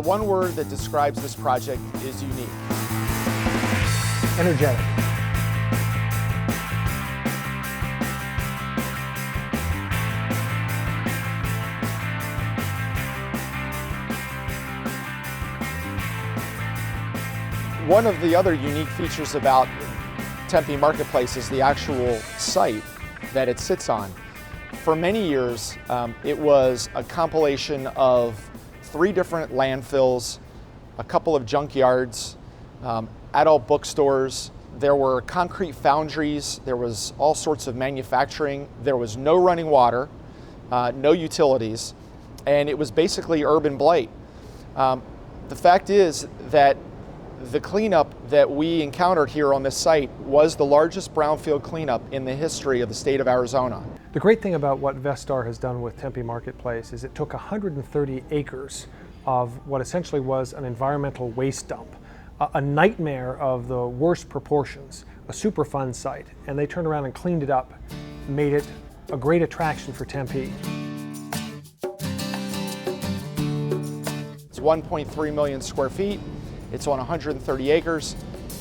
one word that describes this project is unique. Energetic. One of the other unique features about Tempe Marketplace is the actual site that it sits on. For many years, it was a compilation of 3 different landfills, a couple of junkyards, adult bookstores. There were concrete foundries. There was all sorts of manufacturing. There was no running water, no utilities, and it was basically urban blight. The fact is that the cleanup that we encountered here on this site was the largest brownfield cleanup in the history of the state of Arizona. The great thing about what Vestar has done with Tempe Marketplace is it took 130 acres of what essentially was an environmental waste dump, a nightmare of the worst proportions, a Superfund site, and they turned around and cleaned it up, made it a great attraction for Tempe. It's 1.3 million square feet. It's on 130 acres,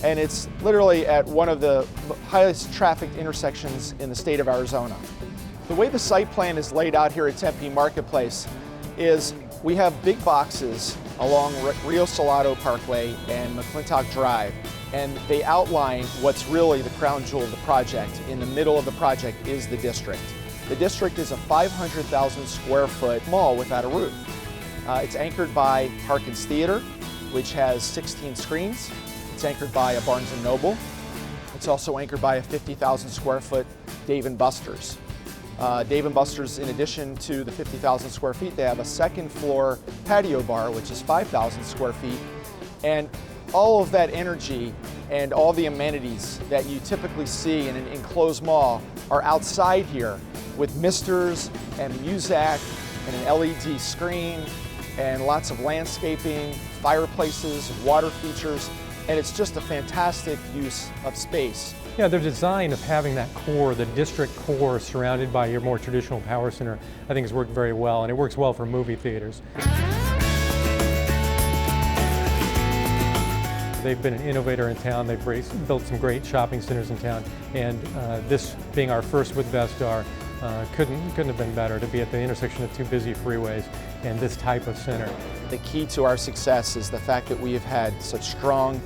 and it's literally at one of the highest trafficked intersections in the state of Arizona. The way the site plan is laid out here at Tempe Marketplace is we have big boxes along Rio Salado Parkway and McClintock Drive, and they outline what's really the crown jewel of the project. In the middle of the project is the district. The district is a 500,000 square foot mall without a roof. It's anchored by Harkins Theater, which has 16 screens. It's anchored by a Barnes & Noble. It's also anchored by a 50,000 square foot Dave & Buster's. Dave & Buster's, in addition to the 50,000 square feet, they have a second floor patio bar, which is 5,000 square feet. And all of that energy and all the amenities that you typically see in an enclosed mall are outside here with misters and Muzak and an LED screen and lots of landscaping, fireplaces, water features, and it's just a fantastic use of space. Yeah, the design of having that core, the district core, surrounded by your more traditional power center, I think has worked very well, and it works well for movie theaters. They've been an innovator in town. They've built some great shopping centers in town, and this being our first with Vestar, couldn't have been better to be at the intersection of 2 busy freeways and this type of center. The key to our success is the fact that we have had such strong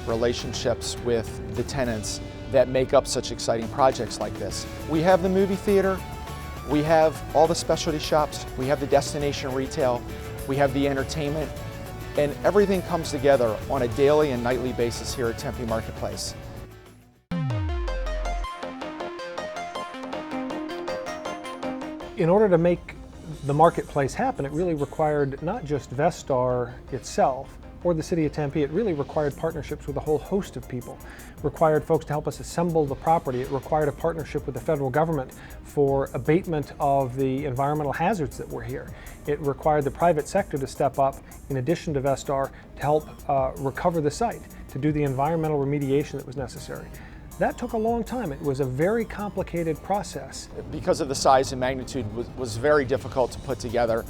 relationships with the tenants that make up such exciting projects like this. We have the movie theater, we have all the specialty shops, we have the destination retail, we have the entertainment, and everything comes together on a daily and nightly basis here at Tempe Marketplace. In order to make the marketplace happen, it really required not just Vestar itself or the city of Tempe, it really required partnerships with a whole host of people. It required folks to help us assemble the property. It required a partnership with the federal government for abatement of the environmental hazards that were here. It required the private sector to step up, in addition to Vestar, to help recover the site, to do the environmental remediation that was necessary. That took a long time. It was a very complicated process. Because of the size and magnitude, was very difficult to put together.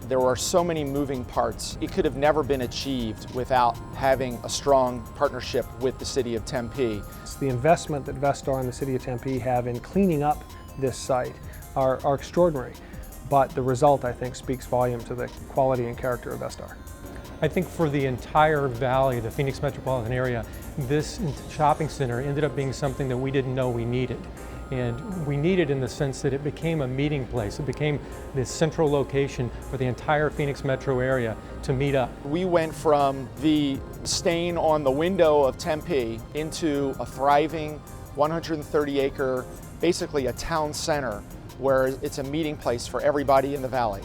There were so many moving parts. It could have never been achieved without having a strong partnership with the city of Tempe. It's the investment that Vestar and the city of Tempe have in cleaning up this site are extraordinary. But the result, I think, speaks volume to the quality and character of Vestar. I think for the entire valley, the Phoenix metropolitan area, this shopping center ended up being something that we didn't know we needed. And we needed in the sense that it became a meeting place. It became this central location for the entire Phoenix metro area to meet up. We went from the stain on the window of Tempe into a thriving 130-acre, basically a town center, where it's a meeting place for everybody in the valley.